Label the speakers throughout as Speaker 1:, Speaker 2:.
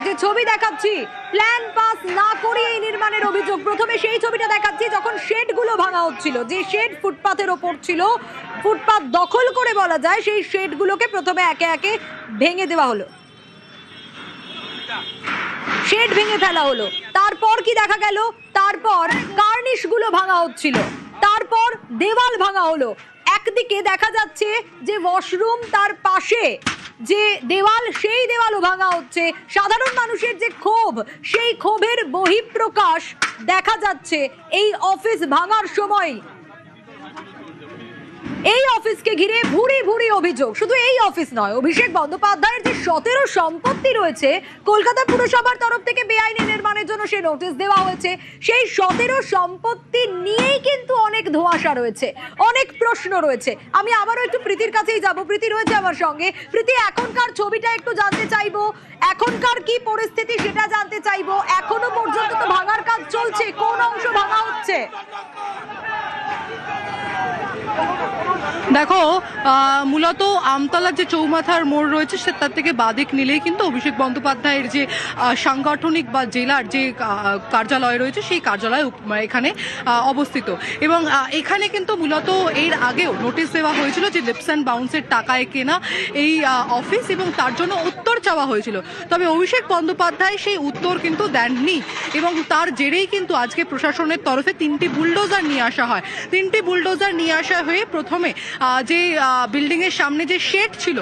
Speaker 1: যে ছবি দেখাচ্ছি প্ল্যান পাস না করে এই নির্মাণের অভিযোগ। প্রথমে সেই ছবিটা দেখাচ্ছি যখন শেডগুলো ভাঙা হচ্ছিল, যে শেড ফুটপাতের ওপর ছিল, ফুটপাত দখল করে বলা যায়, সেই শেডগুলোকে প্রথমে একে একে ভেঙে দেওয়া হলো, শেড ভেঙে ফেলা হলো। তারপর কি দেখা গেল, তারপর কার্নিশ গুলো ভাঙা হচ্ছিল, তারপর দেওয়াল ভাঙা হলো। একদিকে দেখা যাচ্ছে যে ওয়াশরুম, তার পাশে যে দেওয়াল, সেই দেওয়ালও ভাঙা হচ্ছে। সাধারণ মানুষের যে ক্ষোভ, সেই ক্ষোভের বহিঃপ্রকাশ দেখা যাচ্ছে এই অফিস ভাঙার সময়। এই অফিসকে ঘিরে ভুরি ভুরি অভিযোগ। শুধু এই অফিস নয়, অভিষেক বন্দ্যোপাধ্যায়ের যে 17 সম্পত্তি রয়েছে, কলকাতা পুরসভার তরফ থেকে বেআইনি নির্মাণের জন্য সে নোটিশ দেওয়া হয়েছে, সেই 17 সম্পত্তি নিয়েই কিন্তু অনেক ধোঁয়াশা রয়েছে, অনেক প্রশ্ন রয়েছে। আমি আবারও একটু প্রীতির কাছেই যাব, প্রীতি রয়েছে আমার সঙ্গে। প্রীতি, এখনকার ছবিটা একটু জানতে চাইবো, এখনকার কি পরিস্থিতি সেটা জানতে চাইবো। এখনো পর্যন্ত তো ভাঙার কাজ চলছে, কোন অংশ ভাঙা হচ্ছে?
Speaker 2: দেখো, মূলত আমতলার যে চৌমাথার মোড় রয়েছে তার থেকে বাদিক নিলেই কিন্তু অভিষেক বন্দ্যোপাধ্যায়ের যে সাংগঠনিক বা জেলার যে কার্যালয় রয়েছে, সেই কার্যালয় এখানে অবস্থিত। এবং এখানে কিন্তু মূলত এর আগেও নোটিশ দেওয়া হয়েছিল যে লিপস অ্যান্ড বাউন্সের টাকায় কেনা এই অফিস, এবং তার জন্য উত্তর চাওয়া হয়েছিল। তবে অভিষেক বন্দ্যোপাধ্যায় সেই উত্তর কিন্তু দেননি, এবং তার জেরেই কিন্তু আজকে প্রশাসনের তরফে 3টি বুলডোজার নিয়ে আসা হয়। 3টি বুলডোজার নিয়ে আসা হয়ে প্রথমে যে বিল্ডিং এর সামনে যে শেড ছিল,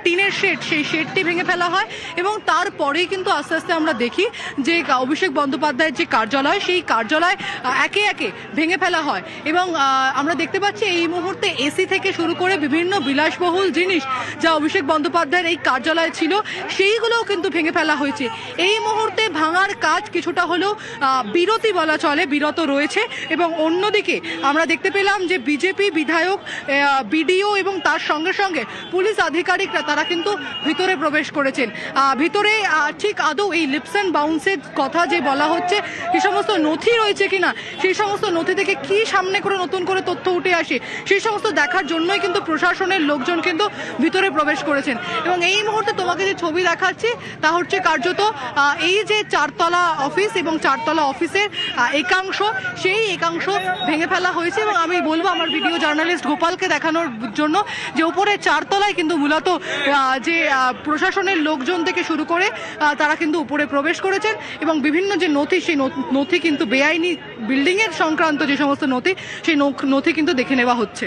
Speaker 2: টিনের শেড, সেই শেডটি ভেঙে ফেলা হয়। এবং তারপরেই কিন্তু আস্তে আস্তে আমরা দেখি যে অভিষেক বন্দ্যোপাধ্যায়ের যে কার্যালয়, সেই কার্যালয় একে একে ভেঙে ফেলা হয়। এবং আমরা দেখতে পাচ্ছি এই মুহূর্তে এসি থেকে শুরু করে বিভিন্ন বিলাসবহুল জিনিস যা অভিষেক বন্দ্যোপাধ্যায়ের এই কার্যালয়ে ছিল, সেইগুলোও কিন্তু ভেঙে ফেলা হয়েছে। এই মুহূর্তে ভাঙার কাজ কিছুটা হলেও বিরতি বলা চলে, বিরত রয়েছে। এবং অন্যদিকে আমরা দেখতে পেলাম যে বিজেপি বিধায়ক, বিডিও এবং তার সঙ্গে সঙ্গে পুলিশ আধিকারিকরা তারা কিন্তু ভিতরে প্রবেশ করেছেন। ভিতরে ঠিক আদৌ এই লিপস অ্যান্ড বাউন্সের কথা যে বলা হচ্ছে, সে সমস্ত নথি রয়েছে কিনা, সেই সমস্ত নথি থেকে কি সামনে করে নতুন করে তথ্য উঠে আসে, সেই সমস্ত দেখার জন্যই কিন্তু প্রশাসনের লোকজন কিন্তু ভিতরে প্রবেশ করেছেন। এবং এই মুহূর্তে তোমাকে যে ছবি দেখাচ্ছি তা হচ্ছে কার্যত এই যে 4তলা অফিস এবং 4তলা অফিসের একাংশ, সেই একাংশ ভেঙে ফেলা হয়েছে। এবং আমি বলবো আমার ভিডিও জার্নালিস্ট গোপালকে দেখানোর জন্য যে উপরে 4তলায় কিন্তু মূলত যে প্রশাসনের লোকজন থেকে শুরু করে তারা কিন্তু উপরে প্রবেশ করেছেন, এবং বিভিন্ন যে নথি, সেই নথি কিন্তু বেআইনি বিল্ডিং এর সংক্রান্ত যে সমস্ত নথি, সেই নথি কিন্তু দেখে নেওয়া হচ্ছে।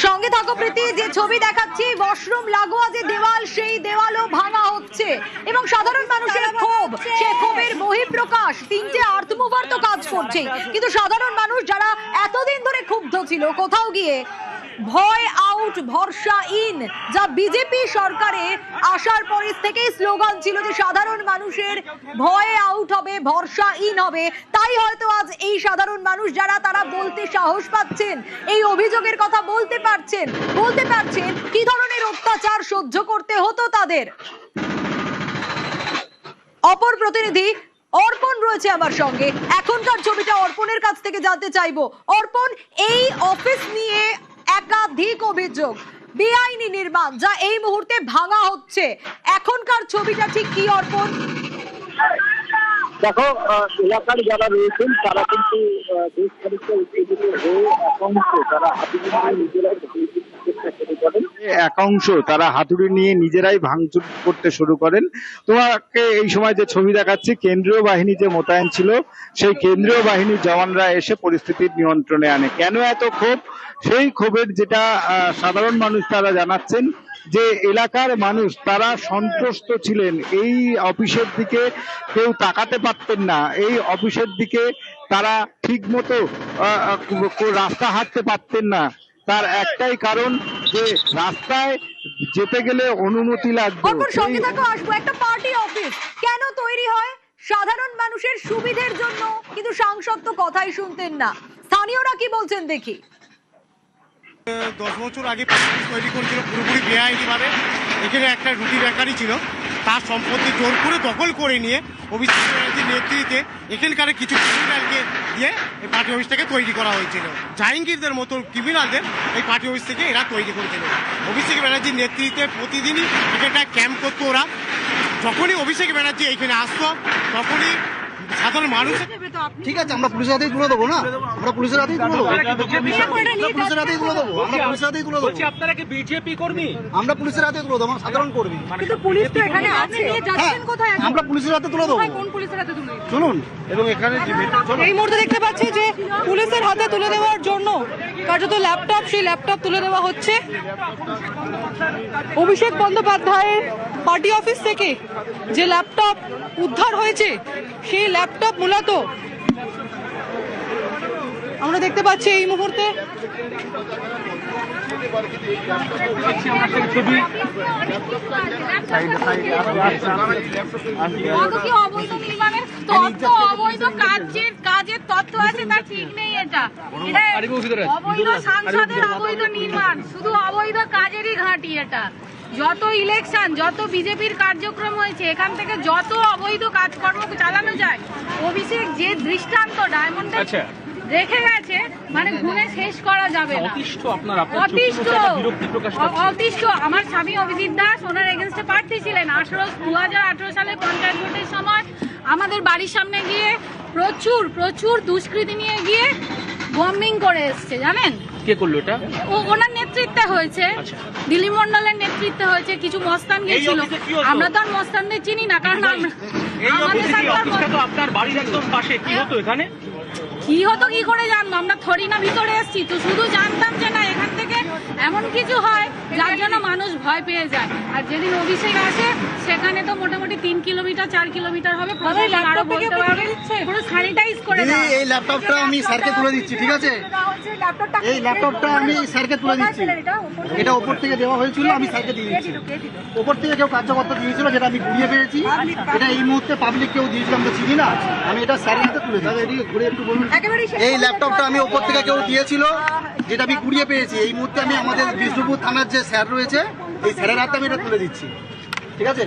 Speaker 1: সঙ্গে থাকো প্রীতি, যে ছবি দেখাচ্ছি ওয়াশরুম লাগোয়া যে দেওয়াল, সেই দেওয়ালও ভাঙা হচ্ছে। এবং সাধারণ মানুষের ক্ষোভ, সে ক্ষোভের বহিঃপ্রকাশ। 3টে আর্থ মুভার তো কাজ করছে, কিন্তু সাধারণ মানুষ যারা এতদিন ধরে ক্ষুব্ধ ছিল, কোথাও গিয়ে ভয় আউট ভরসা ইন, যা বিজেপি সরকারের আসার পর থেকেই স্লোগান ছিল যে সাধারণ মানুষের ভয় আউট হবে, ভরসা ইন হবে। তাই হয়তো আজ এই সাধারণ মানুষ যারা, তারা বলতে সাহস পাচ্ছেন, এই অভিযোগের কথা বলতে পারছেন কি ধরনের অত্যাচার সহ্য করতে হতো তাদের। অপর প্রতিনিধি অর্পণ রয়েছে আমার সঙ্গে, এখনকার ছবিটা অর্পণের কাছ থেকে জানতে চাইবো। অর্পণ, এই অফিস নিয়ে একাধিক অভিযোগ, বেআইনি নির্মাণ যা এই মুহূর্তে ভাঙা হচ্ছে, এখনকার ছবিটা ঠিক কি অর্পণ?
Speaker 3: দেখো, এলাকার যারা রয়েছেন তারা কিন্তু বেশ খানিকটা উত্তেজিত হয়ে একাংশ তারা হাতুড়ি নিয়ে নিজেরাই ভাঙচুর করতে শুরু করেন। তোমাকে এই সময় যে ছবি দেখাচ্ছি, কেন্দ্রীয় বাহিনী যে মোতায়েন ছিল, সেই কেন্দ্রীয় বাহিনীর জওয়ানরা এসে পরিস্থিতির নিয়ন্ত্রণে আনে। কেন এত ক্ষোভ? সেই ক্ষোভের যেটা সাধারণ মানুষ তারা জানাচ্ছেন যে এলাকার মানুষ তারা সন্ত্রস্ত ছিলেন, এই অফিসের দিকে কেউ তাকাতে পারতেন না, এই অফিসের দিকে তারা ঠিক মতো রাস্তা হাঁটতে পারতেন না। তার একটাই কারণ যে রাস্তায় যেতে গেলে অনুমতি লাগবে।
Speaker 1: সঙ্গে থাকো, আসবো। একটা পার্টি অফিস কেন তৈরি হয়? সাধারণ মানুষের সুবিধের জন্য, কিন্তু সাংসদ তো কথাই শুনতেন না। স্থানীয়রা কি বলছেন দেখি।
Speaker 4: 10 বছর আগে তৈরি করেছিল পুরোপুরি বেআইনি ভাবে। এখানে একটা রুটি বেকারি ছিল, তার সম্পত্তি জোর করে দখল করে নিয়ে অভিষেক ব্যানার্জির নেতৃত্বে এখানকার কিছু ক্রিমিনালকে দিয়ে এই পার্টি অফিসটাকে তৈরি করা হয়েছিল। জাহাঙ্গীরদের মতো ক্রিমিনালদের এই পার্টি অফিস থেকে এরা তৈরি করেছিল। অভিষেক ব্যানার্জির নেতৃত্বে প্রতিদিনই এখানটা ক্যাম্প করতো ওরা। যখনই অভিষেক ব্যানার্জি এখানে আসতো তখনই সাধারণ মানুষ।
Speaker 5: ঠিক আছে, আমরা পুলিশের হাতেই তুলে দেবো না, আমরা পুলিশের হাতেই তুলে দেবো, পুলিশের হাতেই তুলে দেবো, আমরা পুলিশের হাতেই তুলে দেবো।
Speaker 6: আপনারা কি বিজেপি কর্মী?
Speaker 5: আমরা পুলিশের হাতে তুলে দেবো, আমরা সাধারণ কর্মী।
Speaker 1: কিন্তু পুলিশ তো এখানে আছে, যাচ্ছেন কোথায়?
Speaker 5: আমরা পুলিশের হাতে তুলে দেবো,
Speaker 1: কোন পুলিশের হাতে তুলে?
Speaker 5: চলুন।
Speaker 3: এবং এখানে
Speaker 2: এই মুহূর্তে দেখতে পাচ্ছি যে পুলিশের হাতে তুলে দেওয়ার জন্য কার্যত ল্যাপটপ, সেই ল্যাপটপ তুলে দেওয়া হচ্ছে। অভিষেক বন্দ্যোপাধ্যায়ের পার্টি অফিস থেকে যে ল্যাপটপ উদ্ধার হয়েছে সেই ল্যাপটপ মূলত আমরা দেখতে পাচ্ছি এই মুহূর্তে
Speaker 7: অবৈধ কাজের তথ্য আছে, তা ঠিক নেই। এটা অবৈধ সাংসদের অবৈধ নির্মাণ, শুধু অবৈধ কাজেরই ঘাঁটি। এটা যত ইলেকশন, যত বিজেপির কার্যক্রম হয়েছে, এখান থেকে যত অবৈধ কাজকর্ম চালানো যায়, অভিষেক যে দৃষ্টান্ত ডায়মন্ডে রেখে গেছে, মানে গুণে শেষ করা যাবে না। অতিষ্ঠ। আমার স্বামী অভিজিৎ দাস ওনার এগেনস্টে প্রার্থী ছিলেন 2018 সালে পঞ্চায়েত ভোটের সময়। আমাদের বাড়ির সামনে গিয়ে প্রচুর দুষ্কৃতী নিয়ে গিয়ে বম্বিং করে এসছে। জানেন
Speaker 6: কে করলো এটা?
Speaker 7: ওনার নেতৃত্বে হয়েছে, দিলীপ মন্ডলের নেতৃত্বে হয়েছে। কিছু মস্তান গেছিল, আমরা তো আর মস্তানদের চিনি না, কারণ আমাদের
Speaker 6: আপনার বাড়ির একদম পাশে। কি হতো এখানে?
Speaker 7: কি হতো কি করে জানবো? আমরা থরি না ভিতরে এসছি, তো শুধু জানতাম যে না এখান থেকে এমন কিছু হয় যার জন্য মানুষ ভয় পেয়ে যায়। আর যেদিন অভিষেক আসে সেখানে তো মোটামুটি 3 কিলোমিটার 4 কিলোমিটার হবে, আরো বলতে পারবে, পুরো স্যানিটাইজ করে দেওয়া।
Speaker 5: এই ল্যাপটপটা আমি স্যারকে তুলে দিচ্ছি, ঠিক আছে? এই ল্যাপটপটা আমি স্যারকে তুলে দিচ্ছি। এটা ওপর থেকে দেওয়া হয়েছিল, আমি স্যারকে দিয়ে দিচ্ছি। ওপর থেকে কেউ কার্যকর্তা দিয়েছিল, যেটা আমি ঘুরিয়ে পেয়েছি। এটা এই মুহূর্তে পাবলিক কেউ দিয়েছিল, আমরা চিনি না। আমি এটা স্যারের হাতে তুলে দিচ্ছি। এদিকে ঘুরে একটু বলুন। এই ল্যাপটপটা আমি ওপর থেকে কেউ দিয়েছিল, যেটা আমি কুড়িয়ে পেয়েছি। এই মুহূর্তে আমি আমাদের বিষ্ণুপুর থানার যে স্যার রয়েছে, এই স্যারের হাতে আমি এটা তুলে দিচ্ছি, ঠিক আছে?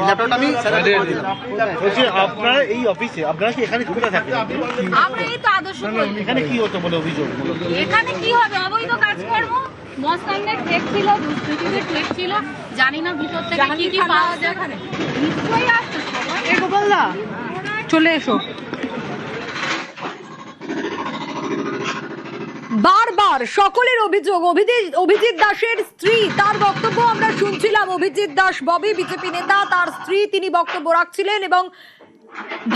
Speaker 5: ল্যাপটপটা আমি স্যারের হাতে তুলে দিলাম।
Speaker 4: বলছি আপনারা এই অফিসে, আপনারা কি এখানে ঢুকে থাকেন?
Speaker 7: আমরা এই তো আদর্শ করি।
Speaker 4: এখানে কি হতো বলে অভিযোগ?
Speaker 7: এখানে কি হবে? অবৈধ কাজকর্ম, মস্তানদের ঠেক ছিল, দুষ্কৃতীদের ঠেক ছিল। জানি না ভিতর থেকে কি কি পাওয়া যায়। নিশ্চয়ই আসতো সবাই।
Speaker 2: এ গোপালদা চলে এসো।
Speaker 1: বারবার সকলের অভিযোগ, অভিজিৎ দাসের স্ত্রী, তার বক্তব্য আমরা শুনছিলাম। অভিজিৎ দাস ববি, বিজেপি নেতা, তার স্ত্রী, তিনি বক্তব্য রাখছিলেন এবং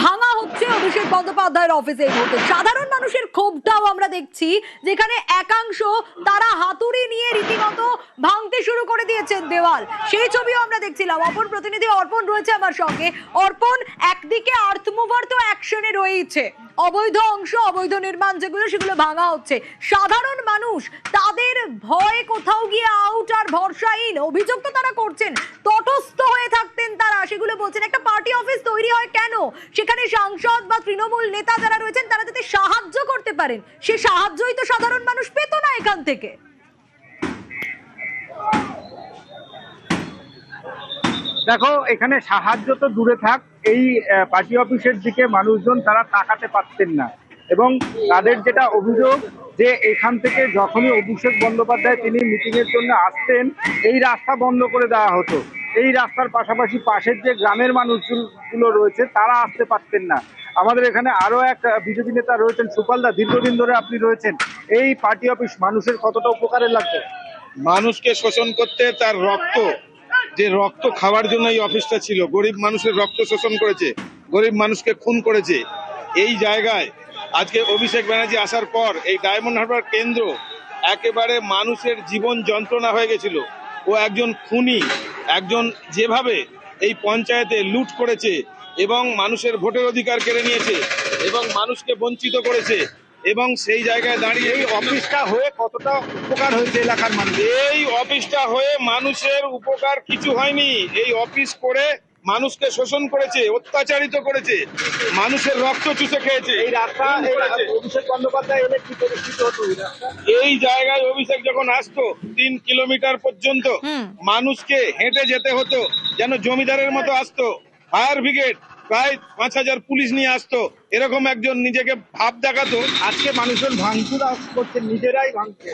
Speaker 1: ভাঙা হচ্ছে অভিষেক বন্দ্যোপাধ্যায়ের অফিসে। এই মুহূর্তে সাধারণ মানুষের ক্ষোভটাও আমরা দেখছি, যেখানে একাংশ তারা হাতুড়ি নিয়ে রীতিমতো ভাঙতে শুরু করে দিয়েছেন দেওয়াল। সেই ছবিও আমরা দেখছিলাম। অপর প্রতিনিধি অর্পণ রয়েছে আমার সঙ্গে। অর্পণ, একদিকে আর্থ মুভার তো অ্যাকশনে রয়েছে, অবৈধ অংশ, অবৈধ নির্মাণ যেগুলো, সেগুলো ভাঙা হচ্ছে। সাধারণ মানুষ তাদের ভয় কোথাও গিয়ে আউট আর ভরসাহীন। অভিযোগ তো তারা করছেন, তটস্থ হয়ে থাকতেন তারা, সেগুলো বলছেন। একটা পার্টি অফিস তৈরি হয় কেন? সেখানে সাংসদ বা তৃণমূল নেতা যারা রয়েছেন তারা যাতে সাহায্য করতে পারেন, সে সাহায্যই তো সাধারণ মানুষ পেত না এখান থেকে।
Speaker 3: দেখো, এখানে সাহায্য তো দূরে থাক, এই পার্টি অফিসের দিকে মানুষজন তারা তাকাতে পারতেন না। এবং তাদের যেটা অভিযোগ, যে এখান থেকে যখনই অভিষেক বন্দ্যোপাধ্যায় তিনি মিটিং এর জন্য আসতেন, এই রাস্তা বন্ধ করে দেওয়া হতো। এই রাস্তার পাশাপাশি পাশের যে গ্রামের মানুষগুলো রয়েছে তারা আসতে পারতেন না। আমাদের এখানে আরো এক বিজেপি নেতা রয়েছেন, সুপালদা, দীর্ঘদিন ধরে আপনি রয়েছেন। এই পার্টি অফিস মানুষের কতটা উপকারে লাগবে?
Speaker 8: মানুষকে শোষণ করতে, তার রক্ত খাওয়ার জন্য এই অফিসটা ছিল। গরিব মানুষের রক্ত শোষণ করেছে, গরিব মানুষকে খুন করেছে। এই জায়গায় আজকে অভিষেক ব্যানার্জি আসার পর এই ডায়মন্ড হারবার কেন্দ্র একেবারে মানুষের জীবন যন্ত্রণা হয়ে গেছিল। ও একজন খুনি, একজন যেভাবে এই পঞ্চায়েতে লুট করেছে এবং মানুষের ভোটের অধিকার কেড়ে নিয়েছে এবং মানুষকে বঞ্চিত করেছে, এবং সেই জায়গায় দাঁড়িয়ে
Speaker 3: এই অফিসটা হয়ে কতটা উপকার হয়েছে এলাকার মানুষ?
Speaker 8: এই অফিসটা হয়ে মানুষের উপকার কিছু হয়নি। এই অফিস করে মানুষকে শোষণ করেছে, অত্যাচারিত করেছে, মানুষের রক্ত চুষে খেয়েছে।
Speaker 3: এই রাস্তা অভিষেক বন্দ্যোপাধ্যায় এলে কি পরিস্থিতি হতো এই রাস্তা?
Speaker 8: এই জায়গায় অভিষেক যখন আসতো 3 কিলোমিটার পর্যন্ত মানুষকে হেঁটে যেতে হতো, যেন জমিদারের মতো আসতো। ফায়ার ব্রিগেড প্রায় 5000 পুলিশ নিয়ে আসতো, এরকম একজন নিজেকে ভাব দেখাতো।
Speaker 3: আজকে মানুষজন ভাঙচুর করছে, নিজেরাই ভাঙছে,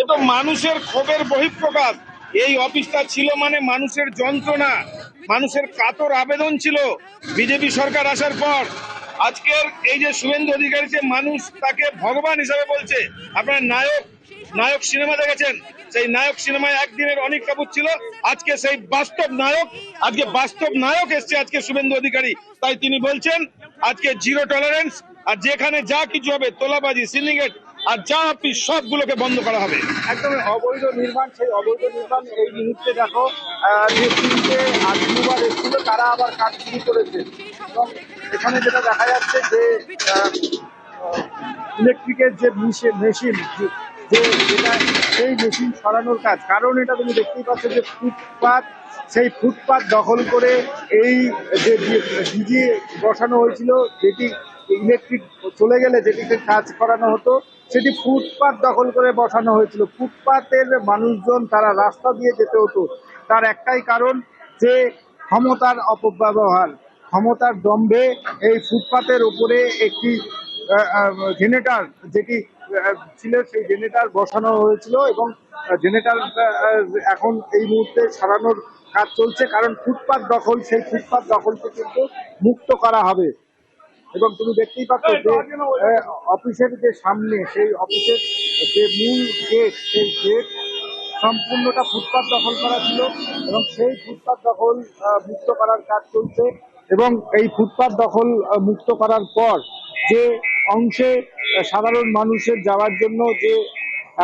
Speaker 8: এ তো মানুষের ক্ষোভের বহিঃপ্রকাশ। এই অফিসটা ছিল মানে মানুষের যন্ত্রণা, মানুষের কাতর আবেদন ছিল। বিজেপি সরকার আসার পর আজকের এই যে শুভেন্দু অধিকারী, যে মানুষ তাকে ভগবান হিসাবে বলছে। আপনার নায়ক সিনেমা দেখেছেন, সেই নায়ক সিনেমায় একদিনের অনেক কাপুর ছিল, আজকে সেই বাস্তব নায়ক, আজকে বাস্তব নায়ক এসছে আজকে শুভেন্দু অধিকারী। তাই তিনি বলছেন আজকে জিরো টলারেন্স, আর যেখানে যা কিছু হবে, তোলাবাজি, সিন্ডিকেট আর যা আপনি সবগুলোকে বন্ধ করা হবে।
Speaker 3: একদম অবৈধ নির্মাণ, সেই অবৈধ নির্মাণ এই মুহূর্তে দেখো যে তিনটে আত্মীয়বার এসেছিল তারা আবার কাজ শুরু করেছে। এবং এখানে যেটা দেখা যাচ্ছে যে ইলেকট্রিকের যে মেশিন, যে যেটা সেই মেশিন সরানোর কাজ, কারণ এটা তুমি দেখতেই পাচ্ছ যে ফুটপাত, সেই ফুটপাত দখল করে এই যে ডিজি বসানো হয়েছিল, যেটি ইলেকট্রিক চলে গেলে যেটিতে কাজ করানো হতো, সেটি ফুটপাত দখল করে বসানো হয়েছিল। ফুটপাতের মানুষজন তারা রাস্তা দিয়ে যেতে হতো, তার একটাই কারণ যে ক্ষমতার অপব্যবহার, ক্ষমতার দম্ভে এই ফুটপাতের উপরে একটি জেনারেটর যেটি ছিল, সেই জেনারেটর বসানো হয়েছিল এবং জেনারেটর এখন এই মুহূর্তে সারানোর কাজ চলছে, কারণ ফুটপাত দখল, সেই ফুটপাত দখলকে কিন্তু মুক্ত করা হবে। এবং তুমি দেখতেই পাচ্ছ যে অফিসের যে সামনে, সেই অফিসের যে মূল গেট, সেই গেট সম্পূর্ণটা ফুটপাত দখল করা ছিল এবং সেই ফুটপাত দখল মুক্ত করার কাজ চলছে। এবং এই ফুটপাত দখল মুক্ত করার পর যে অংশে সাধারণ মানুষের যাওয়ার জন্য যে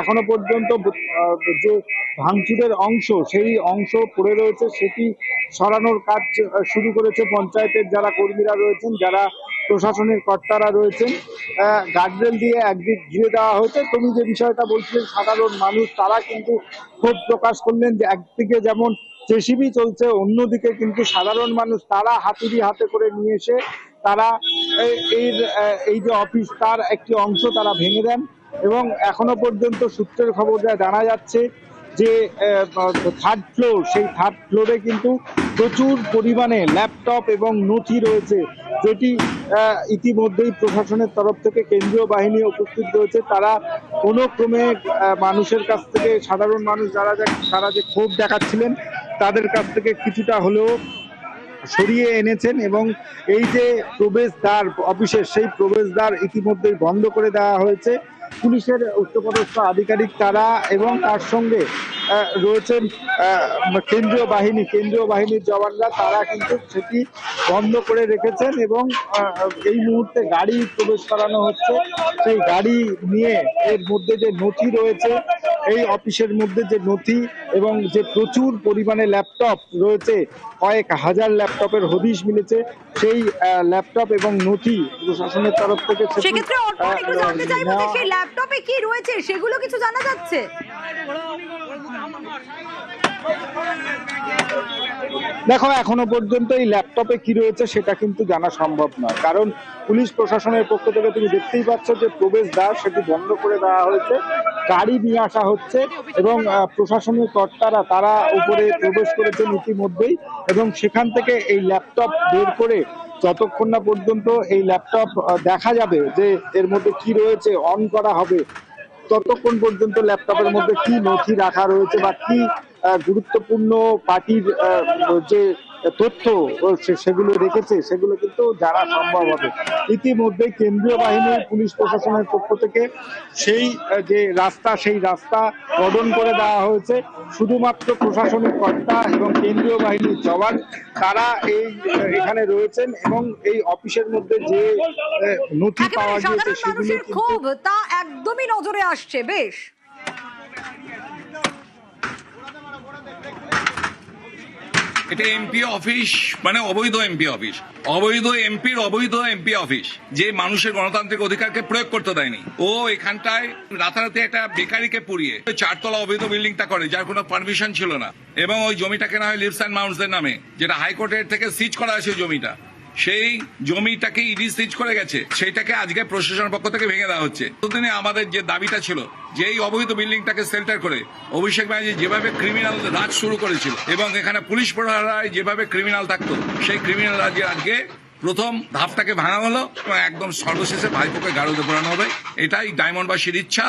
Speaker 3: এখনো পর্যন্ত যে ভাঙচুরের অংশ, সেই অংশ পড়ে রয়েছে, সেটি সরানোর কাজ শুরু করেছে পঞ্চায়েতের যারা কর্মীরা রয়েছেন, যারা প্রশাসনের কর্তারা রয়েছেন। গার্ডরেল দিয়ে একদিক ঘিরে দেওয়া হয়েছে। তুমি যে বিষয়টা বলছিলেন সাধারণ মানুষ, তারা কিন্তু ক্ষোভ প্রকাশ করলেন যে একদিকে যেমন জেসিবি চলছে, অন্যদিকে কিন্তু সাধারণ মানুষ তারা হাতুড়ি হাতে করে নিয়ে এসে তারা এই যে অফিস, তার একটি অংশ তারা ভেঙে দেন। এবং এখনো পর্যন্ত সূত্রের খবর যা জানা যাচ্ছে যে থার্ড ফ্লোর, সেই থার্ড ফ্লোরে কিন্তু প্রচুর পরিমাণে ল্যাপটপ এবং নথি রয়েছে, যেটি ইতিমধ্যেই প্রশাসনের তরফ থেকে কেন্দ্রীয় বাহিনী উপস্থিত রয়েছে। তারা কোনো ক্রমে মানুষের কাছ থেকে, সাধারণ মানুষ যারা যে ক্ষোভ দেখাচ্ছিলেন তাদের কাছ থেকে কিছুটা হলেও সরিয়ে এনেছেন এবং এই যে প্রবেশদ্বার অফিসের, সেই প্রবেশদ্বার ইতিমধ্যেই বন্ধ করে দেওয়া হয়েছে। পুলিশের উচ্চপদস্থ আধিকারিক তারা এবং তার সঙ্গে রয়েছেন কেন্দ্রীয় বাহিনীর জওয়ানরা, তারা কিন্তু সেটি বন্ধ করে রেখেছেন এবং এই মুহূর্তে গাড়ি প্রবেশ করানো হচ্ছে। সেই গাড়ি নিয়ে এর মধ্যে যে নথি রয়েছে, এই অফিসের মধ্যে যে নথি এবং যে প্রচুর পরিমাণে ল্যাপটপ রয়েছে, কয়েক হাজার ল্যাপটপের হদিশ মিলেছে, সেই ল্যাপটপ এবং নথি প্রশাসনের তরফ থেকে
Speaker 1: সেক্ষেত্রে অর্পণ একটু জানতে চাইবো যে সেই ল্যাপটপে কি রয়েছে সেগুলো কিছু জানা যাচ্ছে?
Speaker 3: দেখো, এখনো পর্যন্ত এই ল্যাপটপে কি রয়েছে সেটা কিন্তু জানা সম্ভব নয়, কারণ পুলিশ প্রশাসনের পক্ষ থেকে তুমি দেখতেই পাচ্ছ যে প্রবেশদ্বার সেটি বন্ধ করে দেওয়া হয়েছে, গাড়ি নিয়ে আসা হচ্ছে এবং প্রশাসনের কর্তারা তারা উপরে প্রবেশ করেছেন ইতিমধ্যেই এবং সেখান থেকে এই ল্যাপটপ বের করে যতক্ষণ না পর্যন্ত এই ল্যাপটপ দেখা যাবে যে এর মধ্যে কি রয়েছে, অন করা হবে, ততক্ষণ পর্যন্ত ল্যাপটপের মধ্যে কি নথি রাখা রয়েছে বা কি গুরুত্বপূর্ণ পার্টির যে তথ্য সেগুলো রেখেছে সেগুলো কিন্তু জানা সম্ভব হবে। ইতিমধ্যে কেন্দ্রীয় বাহিনীর পুলিশ প্রশাসনের পক্ষ থেকে সেই যে রাস্তা, সেই রাস্তা কর্ডন করে দেওয়া হয়েছে। শুধুমাত্র প্রশাসনিক কর্তা এবং কেন্দ্রীয় বাহিনীর জওয়ান তারা এখানে রয়েছেন এবং এই অফিসের মধ্যে যে নথি পাওয়া গিয়েছে সেগুলো
Speaker 1: ক্ষোভ তা একদমই নজরে আসছে। বেশ,
Speaker 9: এটা এমপি অফিস, মানে অবৈধ এমপি অফিস, অবৈধ এমপির অবৈধ এমপি অফিস, যে মানুষের গণতান্ত্রিক অধিকারকে প্রয়োগ করতে দেয়নি। ও এখানটায় রাতারাতি একটা বেকারিকে পুড়িয়ে 4 তলা অবৈধ বিল্ডিংটা করে, যার কোনো পারমিশন ছিল না, এবং ওই জমিটা কেনা হয় লিভস অ্যান্ড মাউন্টসের নামে, যেটা হাইকোর্টের থেকে সিজ করা আছে জমিটা। সেই জমিটাকে ইডি সিজ করে গেছে, সেইটাকে আজকে প্রশাসনের পক্ষ থেকে ভেঙে দেওয়া হচ্ছে। ততদিনে আমাদের যে দাবিটা ছিল যে এই অবৈধ বিল্ডিংটাকে সেন্টার করে অভিষেক ব্যানার্জি যেভাবে ক্রিমিনাল রাজ শুরু করেছিল এবং এখানে পুলিশ প্রহরায় যেভাবে ক্রিমিনাল থাকতো, সেই ক্রিমিনাল রাজ্যে আজকে প্রথম ধাপটাকে ভাঙা হলো এবং একদম সর্বশেষে ভাইপোকে গাড়িতে পড়ানো হবে। এটাই ডায়মন্ডবাসীর ইচ্ছা।